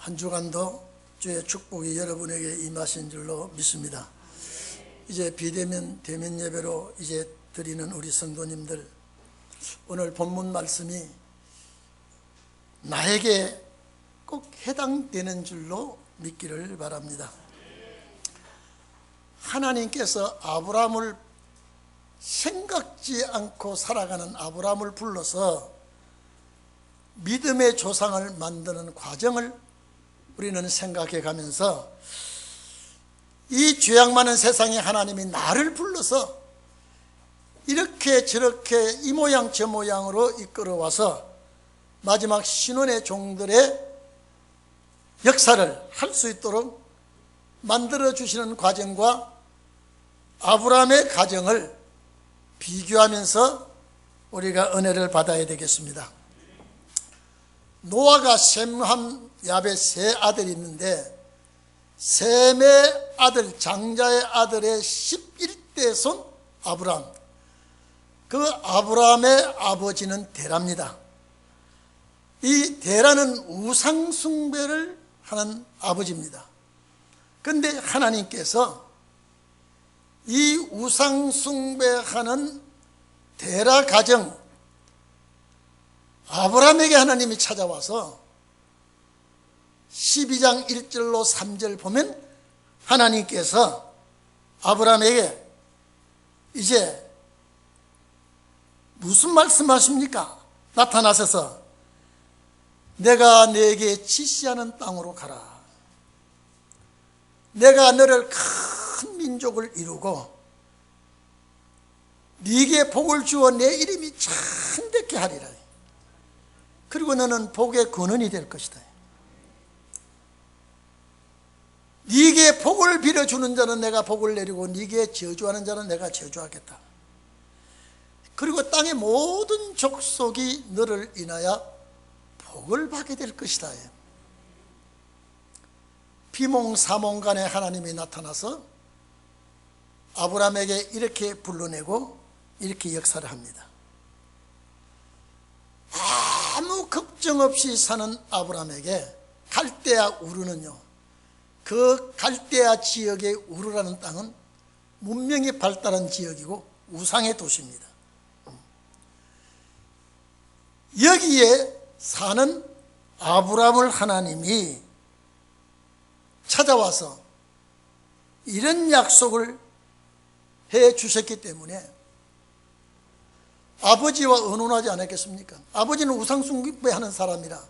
한 주간도 주의 축복이 여러분에게 임하신 줄로 믿습니다. 이제 비대면 대면 예배로 이제 드리는 우리 성도님들, 오늘 본문 말씀이 나에게 꼭 해당되는 줄로 믿기를 바랍니다. 하나님께서 아브라함을 생각지 않고 살아가는 아브라함을 불러서 믿음의 조상을 만드는 과정을 우리는 생각해 가면서, 이 죄악 많은 세상에 하나님이 나를 불러서 이렇게 저렇게 이 모양 저 모양으로 이끌어와서 마지막 신혼의 종들의 역사를 할 수 있도록 만들어 주시는 과정과 아브라함의 가정을 비교하면서 우리가 은혜를 받아야 되겠습니다. 노아가 셈, 함, 야벳 세 아들이 있는데, 셈의 아들, 장자의 아들의 11대 손 아브라함, 그 아브라함의 아버지는 데라입니다. 이 데라는 우상 숭배를 하는 아버지입니다. 그런데 하나님께서 이 우상 숭배하는 데라 가정, 아브라함에게 하나님이 찾아와서 12장 1절로 3절 보면 하나님께서 아브라함에게 이제 무슨 말씀하십니까? 나타나셔서 내가 네게 지시하는 땅으로 가라. 내가 너를 큰 민족을 이루고 네게 복을 주어 내 이름이 참되게 하리라. 그리고 너는 복의 근원이 될 것이다. 네게 복을 빌어주는 자는 내가 복을 내리고 네게 저주하는 자는 내가 저주하겠다. 그리고 땅의 모든 족속이 너를 인하여 복을 받게 될 것이다. 비몽사몽간에 하나님이 나타나서 아브라함에게 이렇게 불러내고 이렇게 역사를 합니다. 아무 걱정 없이 사는 아브라함에게 갈대아 우르는요, 그 갈대아 지역의 우르라는 땅은 문명이 발달한 지역이고 우상의 도시입니다. 여기에 사는 아브라함을 하나님이 찾아와서 이런 약속을 해 주셨기 때문에 아버지와 의논하지 않았겠습니까? 아버지는 우상 숭배하는 사람이라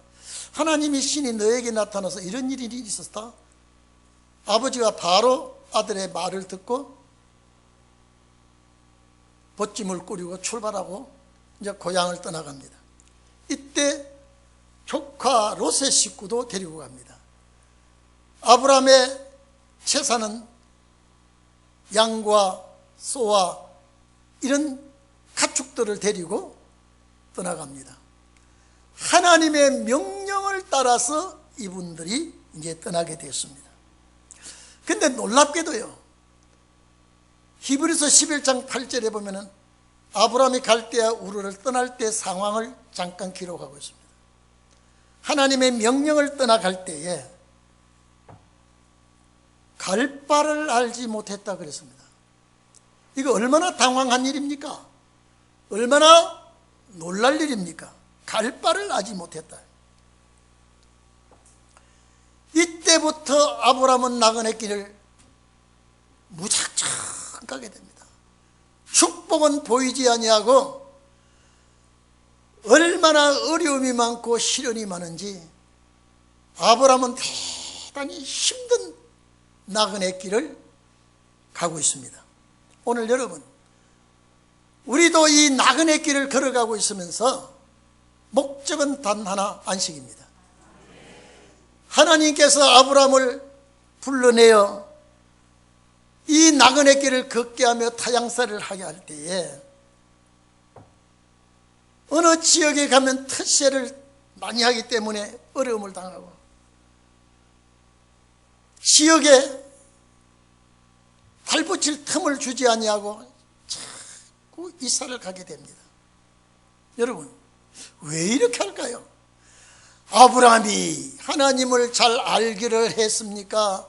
하나님이 신이 너에게 나타나서 이런 일이 있었다. 아버지가 바로 아들의 말을 듣고 벗짐을 꾸리고 출발하고 이제 고향을 떠나갑니다. 이때 조카 롯의 식구도 데리고 갑니다. 아브라함의 채사는 양과 소와 이런 가축들을 데리고 떠나갑니다. 하나님의 명령을 따라서 이분들이 이제 떠나게 되었습니다. 근데 놀랍게도요, 히브리서 11장 8절에 보면은 아브라함이 갈대아 우르를 떠날 때 상황을 잠깐 기록하고 있습니다. 하나님의 명령을 떠나갈 때에 갈 바를 알지 못했다 그랬습니다. 이거 얼마나 당황한 일입니까? 얼마나 놀랄 일입니까? 갈 바를 알지 못했다. 이때부터 아브라함은 나그네 길을 무작정 가게 됩니다. 축복은 보이지 아니하고 얼마나 어려움이 많고 시련이 많은지 아브라함은 대단히 힘든 나그네 길을 가고 있습니다. 오늘 여러분, 우리도 이 나그네 길을 걸어가고 있으면서 목적은 단 하나, 안식입니다. 하나님께서 아브라함을 불러내어 이 나그네 길을 걷게 하며 타향살이를 하게 할 때에 어느 지역에 가면 텃세를 많이 하기 때문에 어려움을 당하고, 지역에 발붙일 틈을 주지 아니하고 자꾸 이사를 가게 됩니다. 여러분, 왜 이렇게 할까요? 아브라함이 하나님을 잘 알기를 했습니까?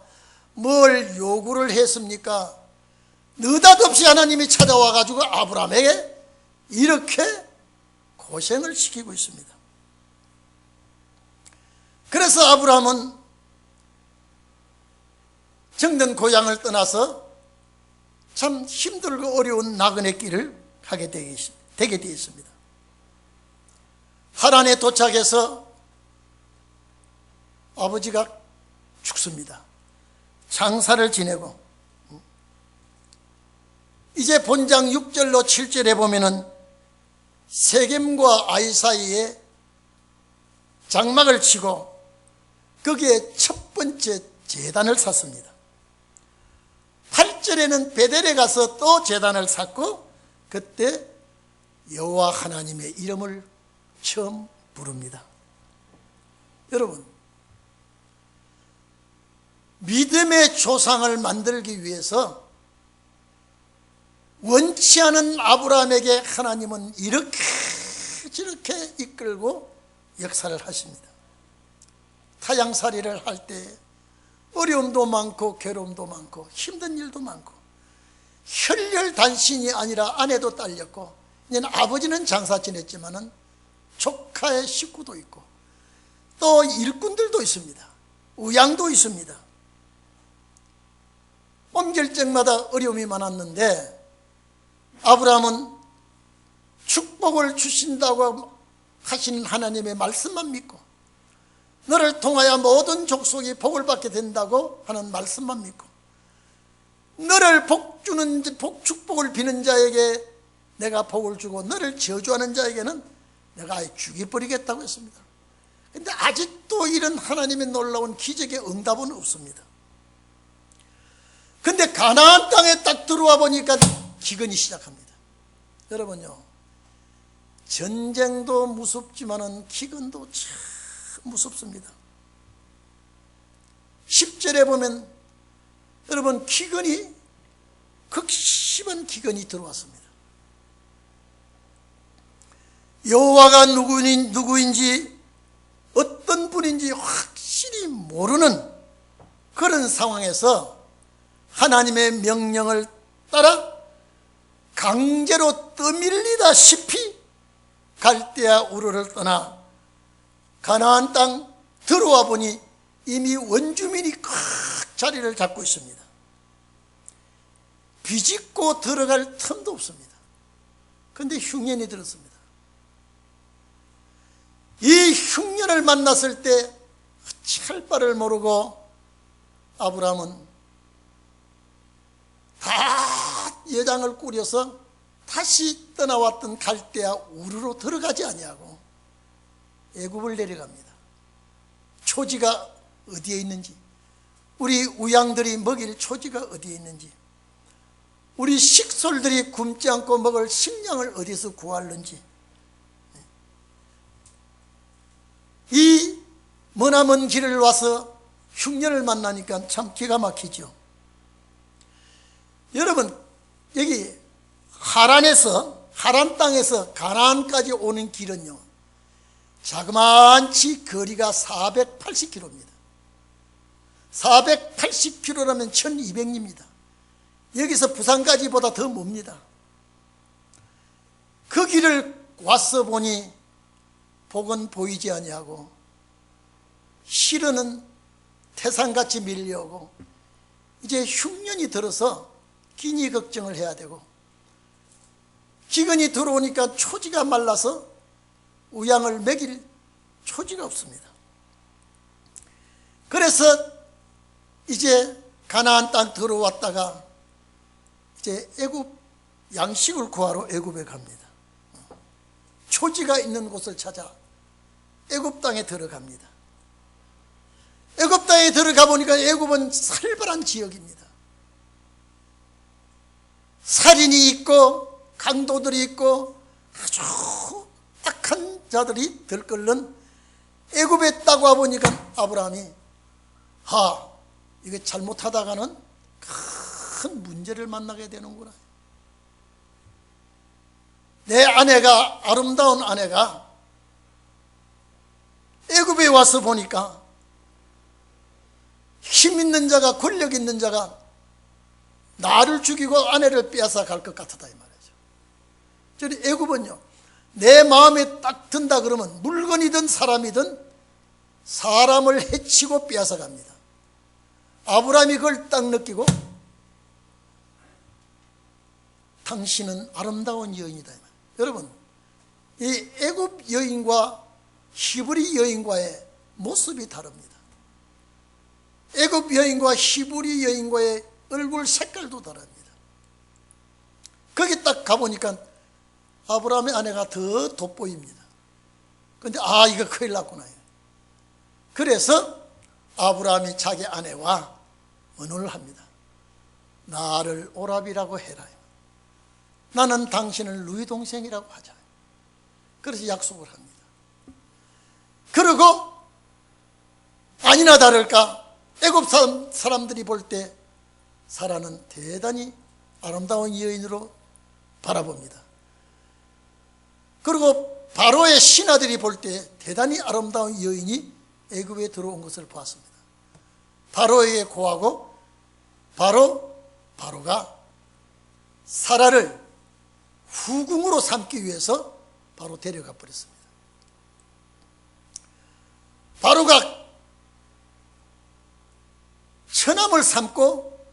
뭘 요구를 했습니까? 느닷없이 하나님이 찾아와 가지고 아브라함에게 이렇게 고생을 시키고 있습니다. 그래서 아브라함은 정든 고향을 떠나서 참 힘들고 어려운 나그네 길을 가게 되게 되었습니다. 하란에 도착해서 아버지가 죽습니다. 장사를 지내고, 이제 본장 6절로 7절에 보면은 세겜과 아이 사이에 장막을 치고 거기에 첫 번째 제단을 샀습니다. 8절에는 베델에 가서 또 제단을 샀고 그때 여호와 하나님의 이름을 처음 부릅니다. 여러분, 믿음의 조상을 만들기 위해서 원치 않은 아브라함에게 하나님은 이렇게 저렇게 이끌고 역사를 하십니다. 타향살이를 할 때 어려움도 많고 괴로움도 많고 힘든 일도 많고, 혈혈단신이 아니라 아내도 딸렸고, 이제는 아버지는 장사 지냈지만은 조카의 식구도 있고 또 일꾼들도 있습니다. 우양도 있습니다. 옮길적마다 어려움이 많았는데 아브라함은 축복을 주신다고 하신 하나님의 말씀만 믿고, 너를 통하여 모든 족속이 복을 받게 된다고 하는 말씀만 믿고, 너를 축복을 비는 자에게 내가 복을 주고 너를 저주하는 자에게는 내가 죽여버리겠다고 했습니다. 그런데 아직도 이런 하나님의 놀라운 기적의 응답은 없습니다. 그런데 가나안 땅에 딱 들어와 보니까 기근이 시작합니다. 여러분요, 전쟁도 무섭지만은 기근도 참 무섭습니다. 10절에 보면 여러분, 기근이, 극심한 기근이 들어왔습니다. 여호와가 누구인지 어떤 분인지 확실히 모르는 그런 상황에서 하나님의 명령을 따라 강제로 떠밀리다시피 갈대아 우르를 떠나 가나안 땅 들어와 보니 이미 원주민이 꽉 자리를 잡고 있습니다. 비집고 들어갈 틈도 없습니다. 그런데 흉년이 들었습니다. 이 흉년을 만났을 때 어찌할 바를 모르고 아브라함은 다 여장을 꾸려서 다시 떠나왔던 갈대아 우르로 들어가지 아니하고 애굽을 내려갑니다. 초지가 어디에 있는지, 우리 우양들이 먹일 초지가 어디에 있는지, 우리 식솔들이 굶지 않고 먹을 식량을 어디서 구하는지, 이 머나먼 길을 와서 흉년을 만나니까 참 기가 막히죠. 여러분, 여기 하란 땅에서 가나안까지 오는 길은요, 자그마치 거리가 480km입니다. 480km라면 1200리입니다. 여기서 부산까지보다 더 멉니다. 그 길을 와서 보니 복은 보이지 아니하고 시르는 태산같이 밀려오고, 이제 흉년이 들어서 기니 걱정을 해야 되고, 기근이 들어오니까 초지가 말라서 우양을 먹일 초지가 없습니다. 그래서 이제 가나안 땅 들어왔다가 이제 애굽 양식을 구하러 애굽에 갑니다. 초지가 있는 곳을 찾아 애굽 땅에 들어갑니다. 애굽 땅에 들어가 보니까 애굽은 살벌한 지역입니다. 살인이 있고 강도들이 있고 아주 악한 자들이 들끓는 애굽에 딱 와보니까 아브라함이 이게 잘못하다가는 큰 문제를 만나게 되는구나. 내 아내가, 아름다운 아내가 애굽에 애굽에 와서 보니까 힘 있는 자가, 권력 있는 자가 나를 죽이고 아내를 빼앗아 갈 것 같았다 이 말이죠. 저는 애굽은요, 내 마음에 딱 든다 그러면 물건이든 사람이든 사람을 해치고 빼앗아 갑니다. 아브라함이 그걸 딱 느끼고 당신은 아름다운 여인이다. 여러분, 이 애굽 여인과 히브리 여인과의 모습이 다릅니다. 애굽 여인과 히브리 여인과의 얼굴 색깔도 다릅니다. 거기 딱 가보니까 아브라함의 아내가 더 돋보입니다. 그런데 이거 큰일 났구나. 그래서 아브라함이 자기 아내와 언어를 합니다. 나를 오라비라고 해라. 나는 당신을 누이 동생이라고 하자. 그래서 약속을 합니다. 그리고 아니나 다를까 애굽 사람들이 볼 때 사라는 대단히 아름다운 여인으로 바라봅니다. 그리고 바로의 신하들이 볼 때 대단히 아름다운 여인이 애굽에 들어온 것을 보았습니다. 바로에게 고하고 바로가 사라를 후궁으로 삼기 위해서 바로 데려가 버렸습니다. 바로가 처남을 삼고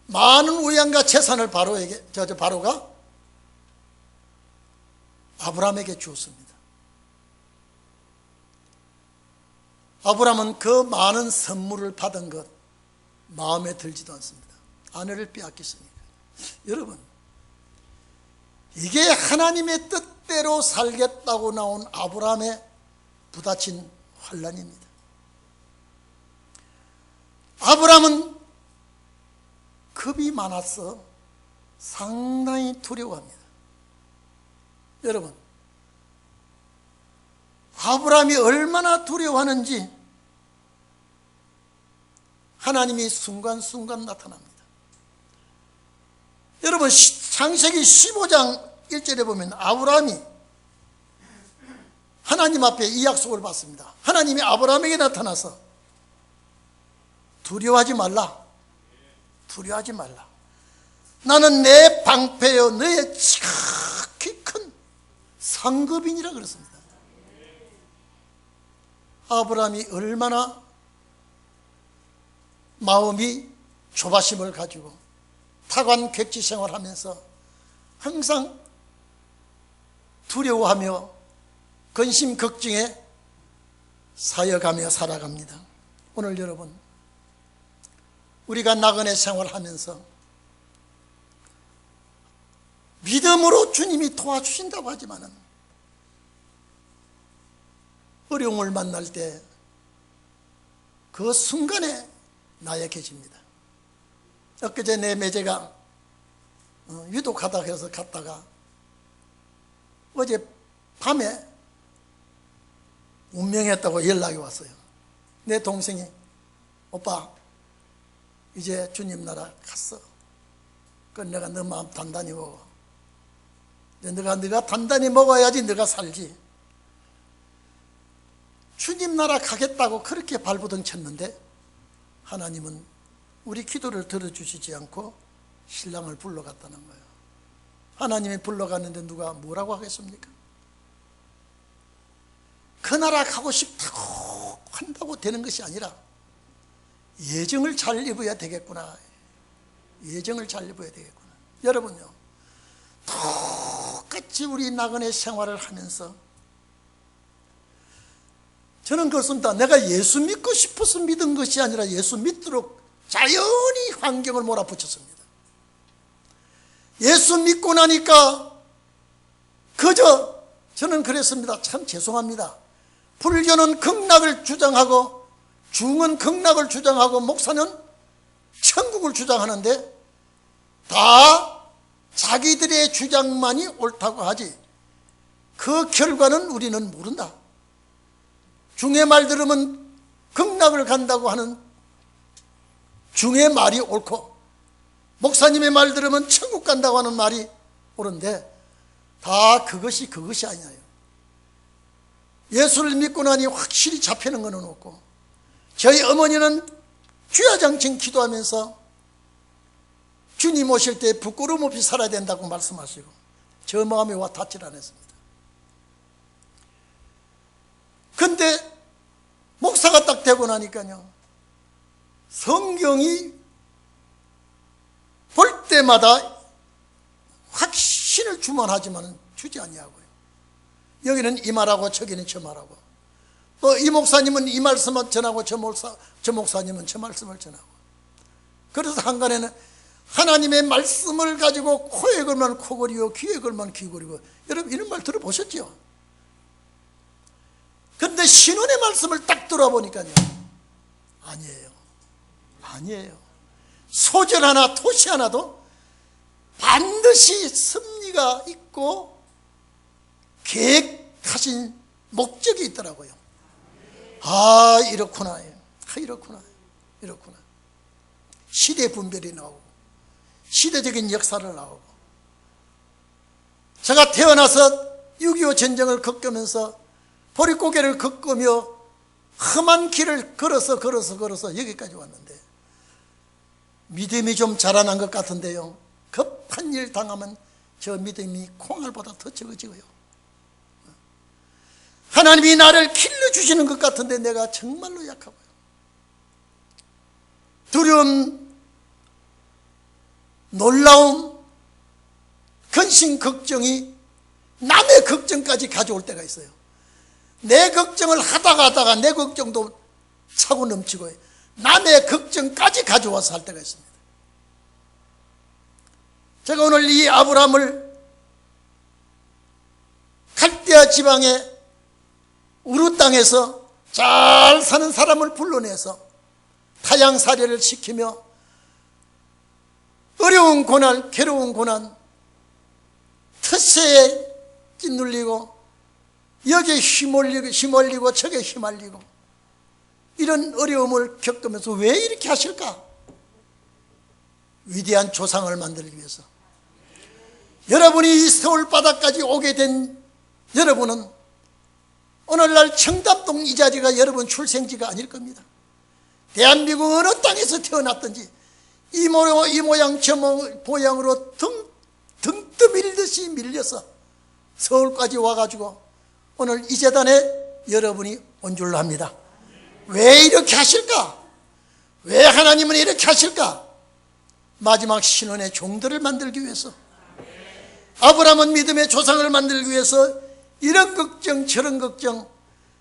많은 우양과 재산을 바로가 아브라함에게 주었습니다. 아브라함은 그 많은 선물을 받은 것 마음에 들지도 않습니다. 아내를 빼앗겼으니까. 여러분, 이게 하나님의 뜻대로 살겠다고 나온 아브라함의 부딪힌 환난입니다. 아브라함은 겁이 많아서 상당히 두려워합니다. 여러분, 아브라함이 얼마나 두려워하는지 하나님이 순간순간 나타납니다. 여러분, 창세기 15장 1절에 보면 아브라함이 하나님 앞에 이 약속을 받습니다. 하나님이 아브라함에게 나타나서 두려워하지 말라. 두려워하지 말라. 나는 내 방패여 너의 지극히 큰 상급인이라 그랬습니다. 아브라함이 얼마나 마음이 조바심을 가지고 타관 객지 생활하면서 항상 두려워하며 근심 걱정에 사여가며 살아갑니다. 오늘 여러분, 우리가 나그네 생활하면서 믿음으로 주님이 도와주신다고 하지만은 어려움을 만날 때 그 순간에 나약해집니다. 엊그제 내 매제가 유독하다 해서 갔다가 어제 밤에 운명했다고 연락이 왔어요. 내 동생이 오빠 이제 주님 나라 갔어. 그 내가 너 마음 단단히 먹어. 네가 단단히 먹어야지 네가 살지. 주님 나라 가겠다고 그렇게 발버둥 쳤는데 하나님은 우리 기도를 들어주시지 않고 신랑을 불러갔다는 거예요. 하나님이 불러갔는데 누가 뭐라고 하겠습니까? 그 나라 가고 싶다고 한다고 되는 것이 아니라 예정을 잘 입어야 되겠구나. 예정을 잘 입어야 되겠구나. 여러분요, 똑같이 우리 나그네 생활을 하면서 저는 그렇습니다. 내가 예수 믿고 싶어서 믿은 것이 아니라 예수 믿도록 자연히 환경을 몰아붙였습니다. 예수 믿고 나니까 그저 저는 그랬습니다. 참 죄송합니다. 불교는 극락을 주장하고 중은 극락을 주장하고 목사는 천국을 주장하는데 다 자기들의 주장만이 옳다고 하지 그 결과는 우리는 모른다. 중의 말 들으면 극락을 간다고 하는 중의 말이 옳고 목사님의 말 들으면 천국 간다고 하는 말이 옳은데 다 그것이 아니에요. 예수를 믿고 나니 확실히 잡히는 건 없고, 저희 어머니는 주야장창 기도하면서 주님 오실 때 부끄러움 없이 살아야 된다고 말씀하시고 저 마음에 와 닿질 않았습니다. 근데 목사가 딱 되고 나니까요, 성경이 볼 때마다 확신을 주만 하지만 주지 아니하고요. 여기는 이 말하고 저기는 저 말하고, 또 이 목사님은 이 말씀을 전하고 저 목사님은 저 말씀을 전하고, 그래서 한간에는 하나님의 말씀을 가지고 코에 걸면 코걸이요 귀에 걸면 귀걸이고, 여러분 이런 말 들어보셨죠? 그런데 신원의 말씀을 딱 들어보니까요, 아니에요. 소절 하나 토시 하나도 반드시 섭리가 있고 계획하신 목적이 있더라고요. 이렇구나. 시대 분별이 나오고 시대적인 역사를 나오고, 제가 태어나서 6.25 전쟁을 겪으면서 보릿고개를 겪으며 험한 길을 걸어서 여기까지 왔는데, 믿음이 좀 자라난 것 같은데요, 급한 일 당하면 저 믿음이 콩알보다 더 적어지고요. 하나님이 나를 길러주시는 것 같은데 내가 정말로 약하고요. 두려움, 놀라움, 근심, 걱정이 남의 걱정까지 가져올 때가 있어요. 내 걱정을 하다가 내 걱정도 차고 넘치고 남의 걱정까지 가져와서 할 때가 있습니다. 제가 오늘 이 아브라함을 갈대아 지방의 우루 땅에서 잘 사는 사람을 불러내서 타양살이를 시키며 어려운 고난, 괴로운 고난, 텃세에 짓눌리고 여기에 휘몰리고 저기에 휘말리고 이런 어려움을 겪으면서 왜 이렇게 하실까? 위대한 조상을 만들기 위해서. 여러분이 이 서울 바다까지 오게 된 여러분은 오늘날 청담동 이 자리가 여러분 출생지가 아닐 겁니다. 대한민국 어느 땅에서 태어났든지 이 모양 저 모양으로 등 떠밀듯이 밀려서 서울까지 와가지고 오늘 이 재단에 여러분이 온 줄로 합니다. 왜 이렇게 하실까? 왜 하나님은 이렇게 하실까? 마지막 신혼의 종들을 만들기 위해서, 아브라함은 믿음의 조상을 만들기 위해서 이런 걱정 저런 걱정,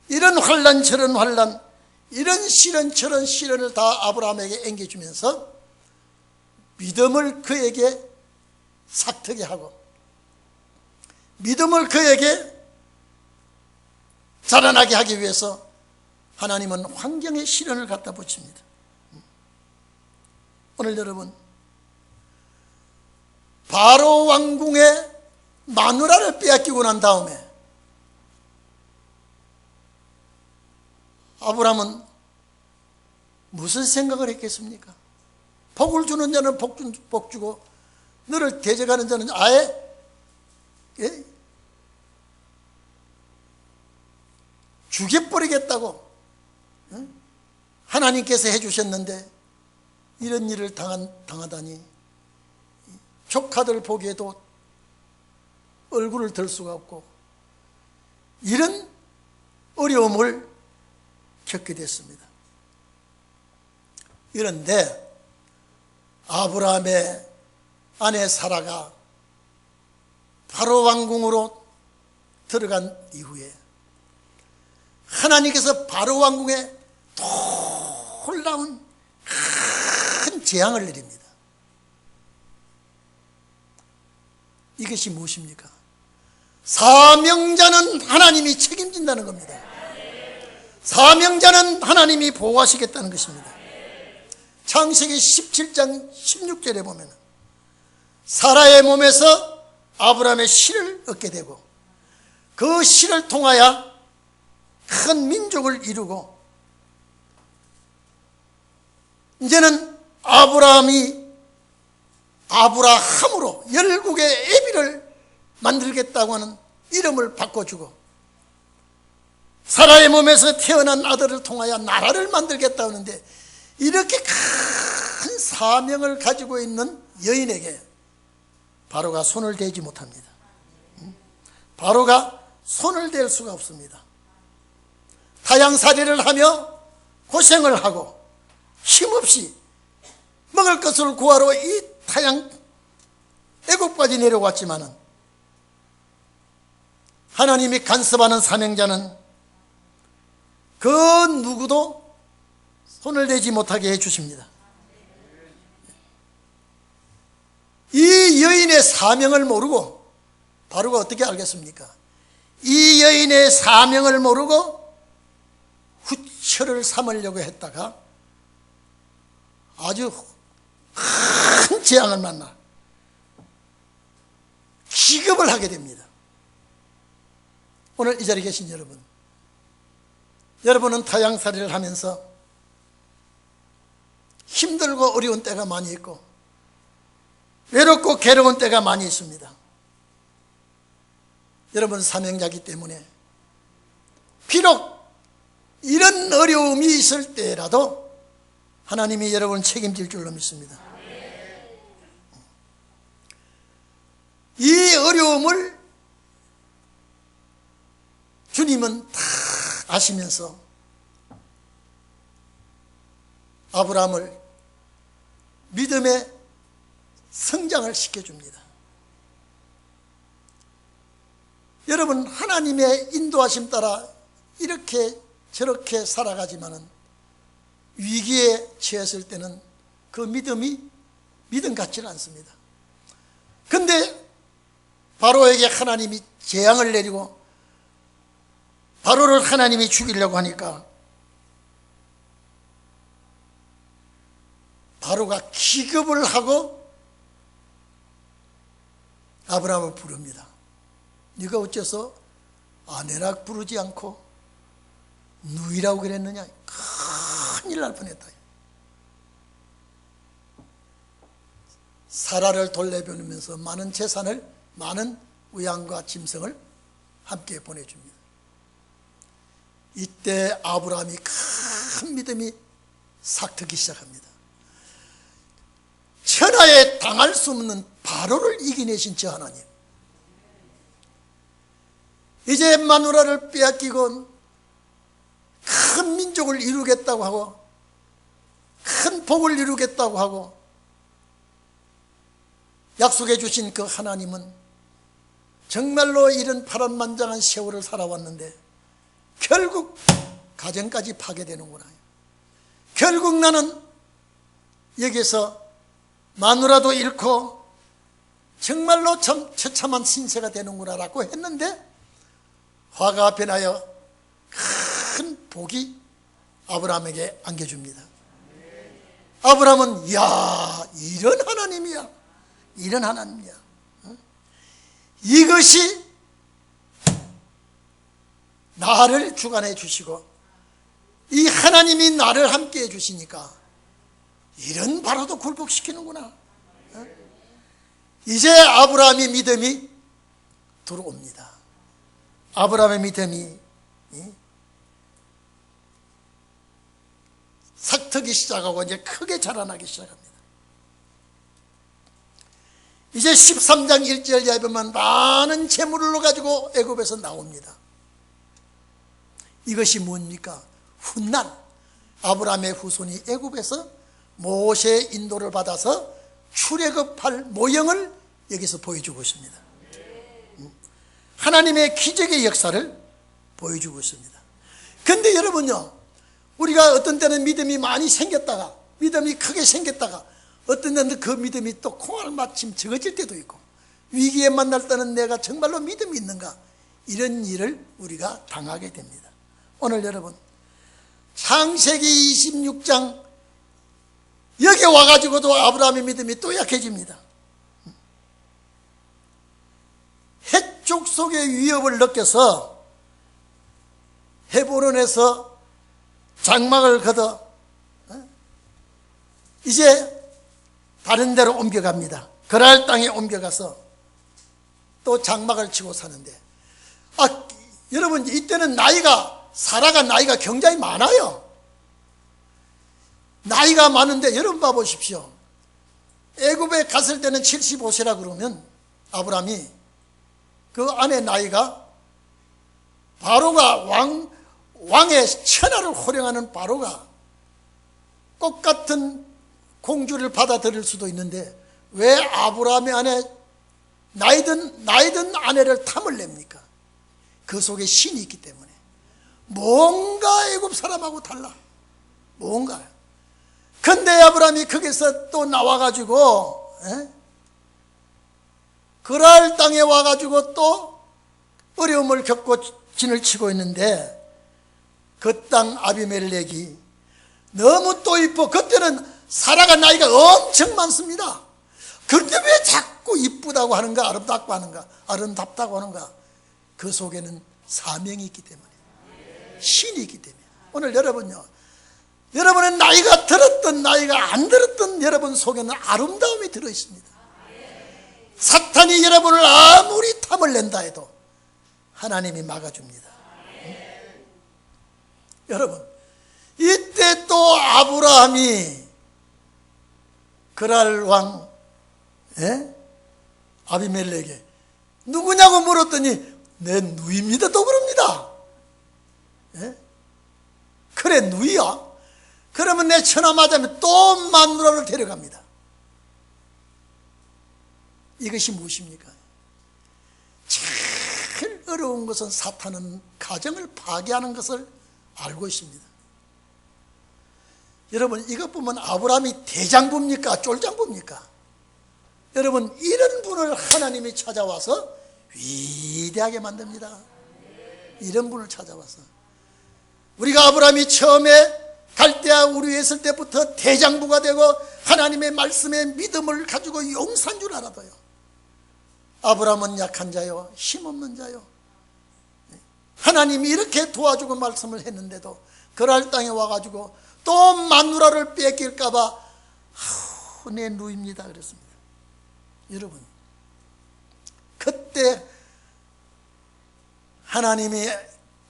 이런 환난 저런 환난, 이런 시련 저런 시련을 다 아브라함에게 안겨주면서 믿음을 그에게 삭트게 하고 믿음을 그에게 자라나게 하기 위해서 하나님은 환경에 시련을 갖다 붙입니다. 오늘 여러분, 바로 왕궁의 마누라를 빼앗기고 난 다음에 아브라함은 무슨 생각을 했겠습니까? 복을 주는 자는 복 주고 너를 대적하는 자는 아예 죽여버리겠다고 하나님께서 해주셨는데 이런 일을 당하다니 조카들 보기에도 얼굴을 들 수가 없고 이런 어려움을 겪게 됐습니다. 그런데 아브라함의 아내 사라가 바로 왕궁으로 들어간 이후에 하나님께서 바로 왕궁에 놀라운 큰 재앙을 내립니다. 이것이 무엇입니까? 사명자는 하나님이 책임진다는 겁니다. 사명자는 하나님이 보호하시겠다는 것입니다. 창세기 17장 16절에 보면 사라의 몸에서 아브라함의 씨를 얻게 되고 그 씨를 통하여 큰 민족을 이루고 이제는 아브라함으로 열국의 애비를 만들겠다고 하는 이름을 바꿔주고 사라의 몸에서 태어난 아들을 통하여 나라를 만들겠다 하는데, 이렇게 큰 사명을 가지고 있는 여인에게 바로가 손을 대지 못합니다. 바로가 손을 댈 수가 없습니다. 타향살이를 하며 고생을 하고 힘없이 먹을 것을 구하러 이 타향 애국까지 내려왔지만은, 하나님이 간섭하는 사명자는 그 누구도 손을 대지 못하게 해주십니다. 이 여인의 사명을 모르고 바로가 어떻게 알겠습니까? 이 여인의 사명을 모르고 후처를 삼으려고 했다가 아주 큰 재앙을 만나 기겁을 하게 됩니다. 오늘 이 자리에 계신 여러분, 여러분은 타향살이를 하면서 힘들고 어려운 때가 많이 있고 외롭고 괴로운 때가 많이 있습니다. 여러분 사명자이기 때문에 비록 이런 어려움이 있을 때라도 하나님이 여러분을 책임질 줄로 믿습니다. 이 어려움을 주님은 다 아시면서 아브라함을 믿음의 성장을 시켜줍니다. 여러분 하나님의 인도하심 따라 이렇게 저렇게 살아가지만은 위기에 처했을 때는 그 믿음이 믿음 같지는 않습니다. 근데 바로에게 하나님이 재앙을 내리고 바로를 하나님이 죽이려고 하니까 바로가 기겁을 하고 아브라함을 부릅니다. 네가 어째서 아내라 부르지 않고 누이라고 그랬느냐? 큰일 날 뻔했다. 사라를 돌려보내면서 많은 재산을, 많은 우양과 짐승을 함께 보내줍니다. 이때 아브라함이 큰 믿음이 삭트기 시작합니다. 천하에 당할 수 없는 바로를 이겨내신 저 하나님, 이제 마누라를 빼앗기고 큰 민족을 이루겠다고 하고 큰 복을 이루겠다고 하고 약속해 주신 그 하나님은 정말로 이런 파란만장한 세월을 살아왔는데 결국 가정까지 파괴되는구나. 결국 나는 여기서 마누라도 잃고 정말로 참 처참한 신세가 되는구나 라고 했는데, 화가 변하여 큰 복이 아브라함에게 안겨줍니다. 아브라함은 야, 이런 하나님이야, 이런 하나님이야. 이것이 나를 주관해 주시고 이 하나님이 나를 함께 해 주시니까 이런 바로도 굴복시키는구나. 이제 아브라함의 믿음이 들어옵니다. 아브라함의 믿음이 삭트기 시작하고 이제 크게 자라나기 시작합니다. 이제 13장 1절 이하에 보면 많은 재물을 가지고 애굽에서 나옵니다. 이것이 뭡니까? 훗날 아브라함의 후손이 애굽에서 모세의 인도를 받아서 출애굽할 모형을 여기서 보여주고 있습니다. 하나님의 기적의 역사를 보여주고 있습니다. 그런데 여러분요, 우리가 어떤 때는 믿음이 많이 생겼다가 믿음이 크게 생겼다가 어떤 때는 그 믿음이 또 콩알 마침 적어질 때도 있고, 위기에 만날 때는 내가 정말로 믿음이 있는가, 이런 일을 우리가 당하게 됩니다. 오늘 여러분 창세기 26장 여기 와가지고도 아브라함의 믿음이 또 약해집니다. 해쪽 속의 위협을 느껴서 헤브론에서 장막을 걷어 이제 다른 데로 옮겨갑니다. 그랄 땅에 옮겨가서 또 장막을 치고 사는데, 여러분 이때는 나이가 사라가 나이가 굉장히 많아요. 나이가 많은데 여러분 봐보십시오. 애굽에 갔을 때는 75세라 그러면 아브라함이 그 아내 나이가 바로가 왕의 천하를 호령하는 바로가 꽃같은 공주를 받아들일 수도 있는데 왜 아브라함의 아내 나이든 아내를 탐을 냅니까? 그 속에 신이 있기 때문에. 뭔가 애굽 사람하고 달라. 뭔가. 근데 아브라함이 거기서 또 나와가지고 그랄 땅에 와가지고 또 어려움을 겪고 진을 치고 있는데 그 땅 아비멜렉이 너무 또 이뻐. 그때는 사라가 나이가 엄청 많습니다. 그런데 왜 자꾸 이쁘다고 하는가, 아름답다고 하는가? 그 속에는 사명이 있기 때문에, 신이 있기 때문에. 오늘 여러분요, 여러분의 나이가 들었던 나이가 안 들었던 여러분 속에는 아름다움이 들어있습니다. 사탄이 여러분을 아무리 탐을 낸다 해도 하나님이 막아줍니다. 여러분, 이때 또 아브라함이 그랄 왕 아비멜렉에게 누구냐고 물었더니 내 누이입니다 또 그럽니다. 그래 누이야? 그러면 내 천하 맞으면 또 마누라를 데려갑니다. 이것이 무엇입니까? 제일 어려운 것은 사탄은 가정을 파괴하는 것을 알고 있습니다. 여러분, 이것 보면 아브라함이 대장부입니까? 쫄장부입니까? 여러분, 이런 분을 하나님이 찾아와서 위대하게 만듭니다. 이런 분을 찾아와서. 우리가 아브라함이 처음에 갈대아 우르에 있을 때부터 대장부가 되고 하나님의 말씀에 믿음을 가지고 용산 줄 알아도요, 아브라함은 약한 자요, 힘없는 자요. 하나님이 이렇게 도와주고 말씀을 했는데도 그랄 땅에 와가지고 또 마누라를 뺏길까봐 내 누입니다 그랬습니다. 여러분, 그때 하나님이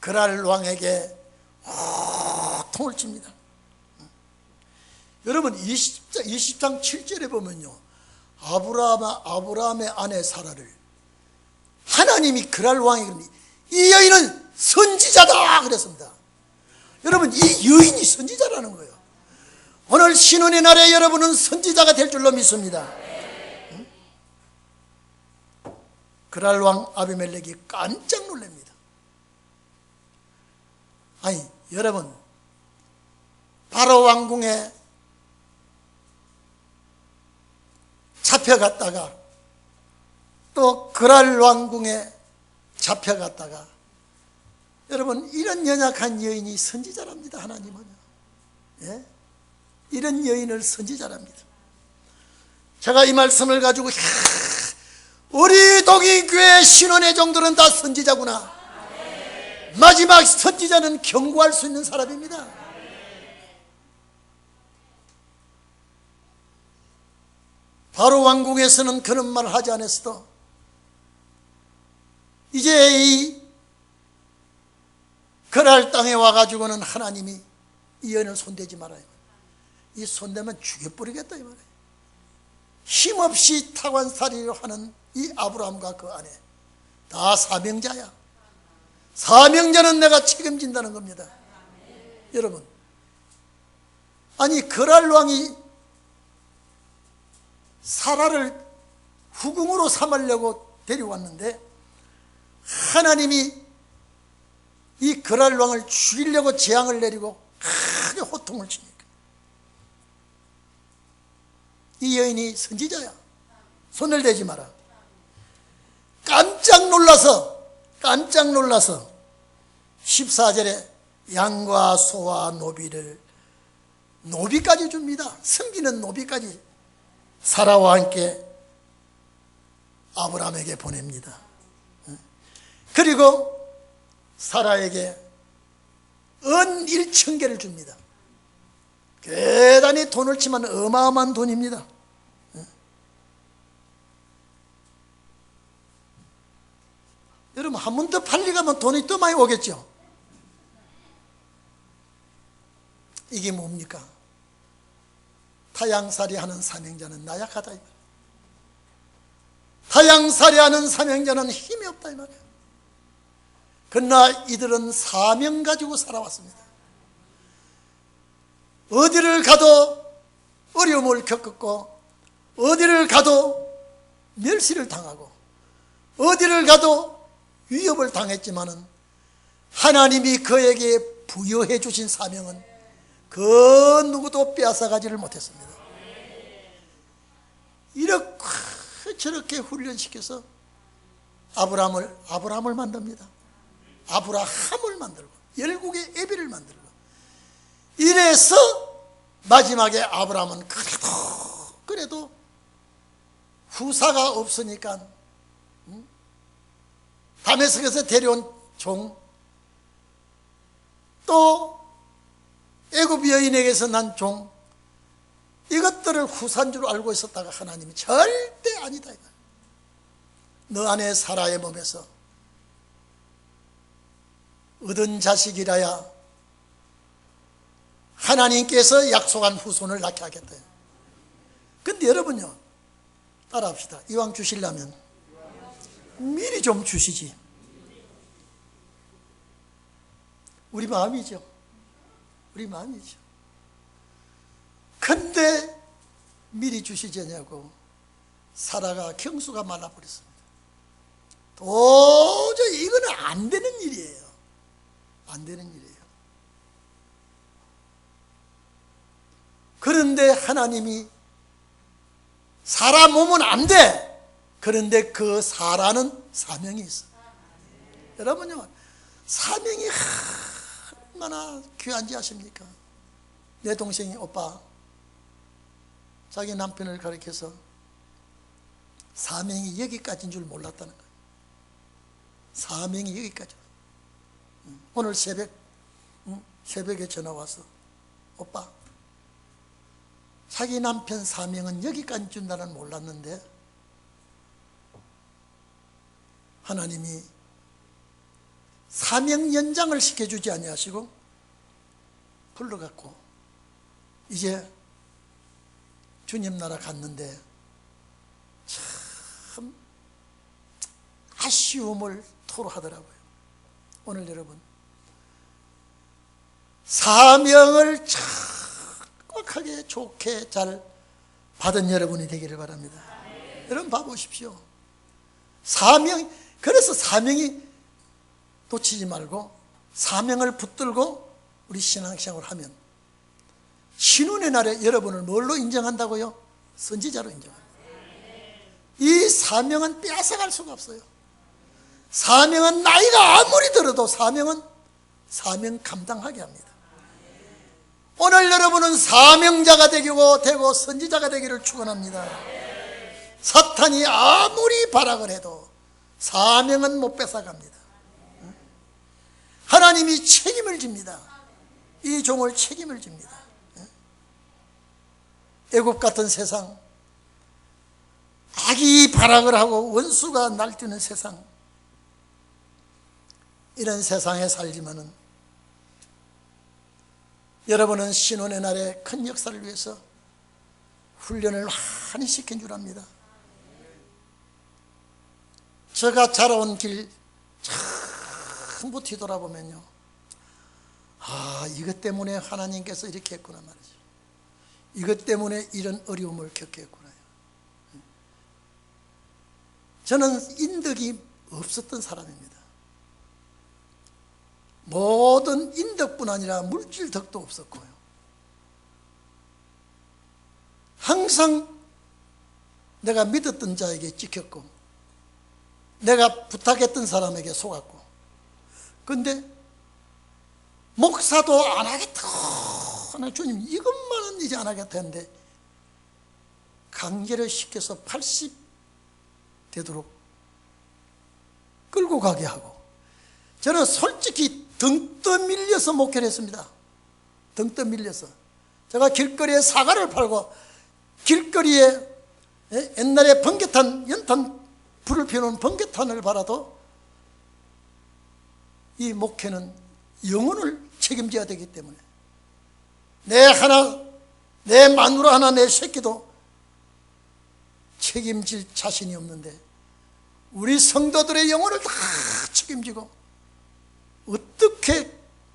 그랄 왕에게 호통을 칩니다. 여러분, 20장 7절에 보면요, 아브라함의 아내 사라를 하나님이 그랄 왕에게 이 여인은 선지자다 그랬습니다. 여러분, 이 여인이 선지자라는 거예요. 오늘 신혼의 날에 여러분은 선지자가 될 줄로 믿습니다. 그랄 왕 아비멜렉이 깜짝 놀랍니다. 아니 여러분, 바로 왕궁에 잡혀갔다가 또 그랄 왕궁에 잡혀갔다가, 여러분, 이런 연약한 여인이 선지자랍니다. 하나님은요, 이런 여인을 선지자랍니다. 제가 이 말씀을 가지고 우리 독일교회 신혼의 종들은 다 선지자구나. 마지막 선지자는 경고할 수 있는 사람입니다. 바로 왕궁에서는 그런 말을 하지 않았어도 이제 이 그랄 땅에 와가지고는 하나님이 이 여인을 손대지 말아요. 이 손대면 죽여버리겠다 이 말이에요. 힘없이 타관살이를 하는 이 아브라함과 그 아내 다 사명자야. 사명자는 내가 책임진다는 겁니다. 여러분, 아니 그랄 왕이 사라를 후궁으로 삼으려고 데려왔는데 하나님이 이 그랄 왕을 죽이려고 재앙을 내리고 크게 호통을 칩니까? 이 여인이 선지자야. 손을 대지 마라. 깜짝 놀라서 14절에 양과 소와 노비까지 줍니다. 섬기는 노비까지 사라와 함께 아브라함에게 보냅니다. 그리고 사라에게 은 1,000개를 줍니다. 대단히 돈을 치면 어마어마한 돈입니다. 여러분, 한 번 더 팔리 가면 돈이 또 많이 오겠죠. 이게 뭡니까? 타양살이 하는 사명자는 나약하다 이 말이에요. 타양살이 하는 사명자는 힘이 없다 이 말이에요. 그러나 이들은 사명 가지고 살아왔습니다. 어디를 가도 어려움을 겪었고, 어디를 가도 멸시를 당하고, 어디를 가도 위협을 당했지만은 하나님이 그에게 부여해 주신 사명은 그 누구도 빼앗아가지를 못했습니다. 이렇게 저렇게 훈련시켜서 아브라함을 만듭니다. 아브라함을 만들고 열국의 애비를 만들고, 이래서 마지막에 아브라함은 그래도 후사가 없으니까 다메섹에서 데려온 종, 또 애굽 여인에게서 난 종, 이것들을 후사인 줄 알고 있었다가 하나님이 절대 아니다 이거야. 너 안에 사라의 몸에서 얻은 자식이라야 하나님께서 약속한 후손을 낳게 하겠다. 근데 여러분요, 따라합시다. 이왕 주시려면 미리 좀 주시지. 우리 마음이죠. 우리 마음이죠. 근데 미리 주시지 않냐고 사라가 경수가 말라버렸습니다. 도저히 이거는 안 되는 일이에요. 안 되는 일이에요. 그런데 하나님이 사라 몸은 안 돼. 그런데 그 사라는 사명이 있어. 여러분요, 사명이 얼마나 귀한지 아십니까? 내 동생이 오빠 자기 남편을 가리켜서 사명이 여기까지인 줄 몰랐다는 거예요. 사명이 여기까지. 오늘 새벽에 전화 와서 오빠 자기 남편 사명은 여기까지 준다는 몰랐는데 하나님이 사명 연장을 시켜주지 아니하시고 불러갖고 이제 주님 나라 갔는데 참 아쉬움을 토로하더라고요. 오늘 여러분 사명을 착하게 좋게 잘 받은 여러분이 되기를 바랍니다. 여러분 봐보십시오. 그래서 사명이 놓치지 말고 사명을 붙들고 우리 신앙생활을 하면 신혼의 날에 여러분을 뭘로 인정한다고요? 선지자로 인정합니다. 이 사명은 빼앗아갈 수가 없어요. 사명은 나이가 아무리 들어도 사명 감당하게 합니다. 오늘 여러분은 사명자가 되고 선지자가 되기를 축원합니다. 사탄이 아무리 발악을 해도 사명은 못 뺏어갑니다. 하나님이 책임을 집니다. 이 종을 책임을 집니다. 애굽 같은 세상, 악이 발악을 하고 원수가 날뛰는 세상, 이런 세상에 살지만은 여러분은 신혼의 날에 큰 역사를 위해서 훈련을 많이 시킨 줄 압니다. 제가 자라온 길 전부 뒤돌아보면요, 이것 때문에 하나님께서 이렇게 했구나 말이죠. 이것 때문에 이런 어려움을 겪게 했구나. 저는 인덕이 없었던 사람입니다. 모든 인덕뿐 아니라 물질 덕도 없었고요. 항상 내가 믿었던 자에게 찍혔고 내가 부탁했던 사람에게 속았고, 근데 목사도 안 하겠다, 주님 이것만은 이제 안 하겠다 했는데 강제를 시켜서 80 되도록 끌고 가게 하고, 저는 솔직히 등 떠밀려서 목회를 했습니다. 등 떠밀려서. 제가 길거리에 사과를 팔고 길거리에 옛날에 번개탄, 연탄 불을 피우는 번개탄을 바라도 이 목회는 영혼을 책임져야 되기 때문에 내 마누라 하나, 내 새끼도 책임질 자신이 없는데 우리 성도들의 영혼을 다 책임지고 어떻게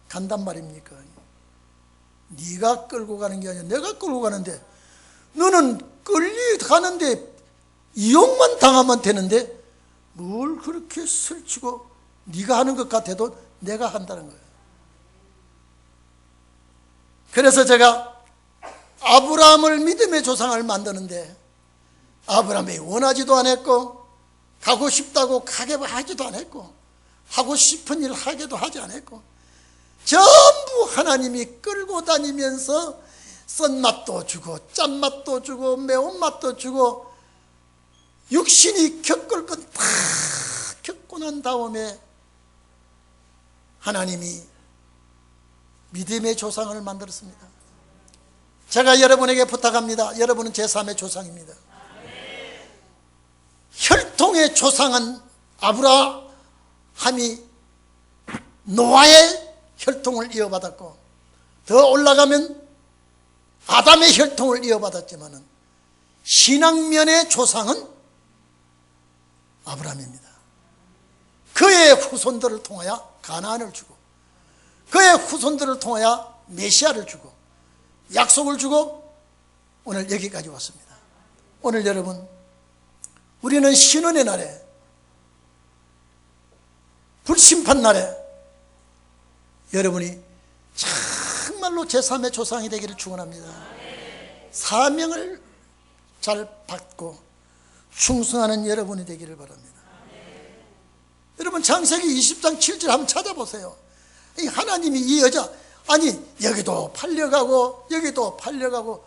간단 말입니까? 네가 끌고 가는 게 아니라 내가 끌고 가는데, 너는 끌려가는데 이용만 당하면 되는데 뭘 그렇게 설치고 네가 하는 것 같아도 내가 한다는 거예요. 그래서 제가 아브라함을 믿음의 조상을 만드는데 아브라함이 원하지도 않았고 가고 싶다고 가게 하지도 않았고 하고 싶은 일 하게도 하지 않았고 전부 하나님이 끌고 다니면서 쓴맛도 주고 짠맛도 주고 매운맛도 주고 육신이 겪을 건 다 겪고 난 다음에 하나님이 믿음의 조상을 만들었습니다. 제가 여러분에게 부탁합니다. 여러분은 제3의 조상입니다. 혈통의 조상은 아브라함이 노아의 혈통을 이어받았고 더 올라가면 아담의 혈통을 이어받았지만 신앙면의 조상은 아브라함입니다. 그의 후손들을 통하여 가나안을 주고 그의 후손들을 통하여 메시아를 주고 약속을 주고 오늘 여기까지 왔습니다. 오늘 여러분, 우리는 신원의 날에, 불심판 날에 여러분이 정말로 제3의 조상이 되기를 축원합니다. 사명을 잘 받고 충성하는 여러분이 되기를 바랍니다. 여러분, 창세기 20장 7절 한번 찾아보세요. 하나님이 이 여자, 아니 여기도 팔려가고 여기도 팔려가고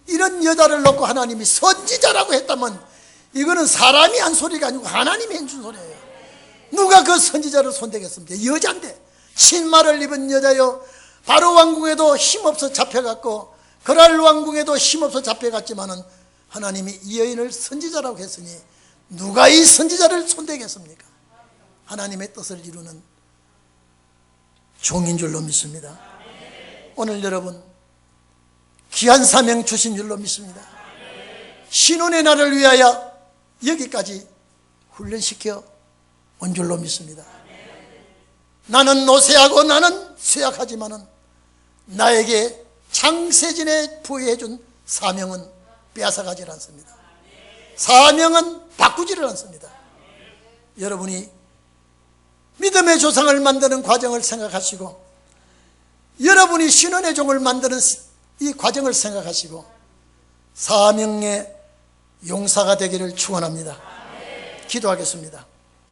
이런 여자를 놓고 하나님이 선지자라고 했다면 이거는 사람이 한 소리가 아니고 하나님이 해준 소리예요. 누가 그 선지자를 손대겠습니까? 여자인데, 신말을 입은 여자요, 바로 왕궁에도 힘없어 잡혀갔고 그랄 왕궁에도 힘없어 잡혀갔지만은 하나님이 이 여인을 선지자라고 했으니 누가 이 선지자를 손대겠습니까? 하나님의 뜻을 이루는 종인 줄로 믿습니다. 오늘 여러분, 귀한 사명 주신 줄로 믿습니다. 신혼의 날을 위하여 여기까지 훈련시켜 온 줄로 믿습니다. 나는 노쇠하고 나는 쇠약하지만은 나에게 창세진에 부여해준 사명은 빼앗아가지 않습니다. 사명은 바꾸지를 않습니다. 여러분이 믿음의 조상을 만드는 과정을 생각하시고 여러분이 신원의 종을 만드는 이 과정을 생각하시고 사명의 용사가 되기를 축원합니다. 기도하겠습니다.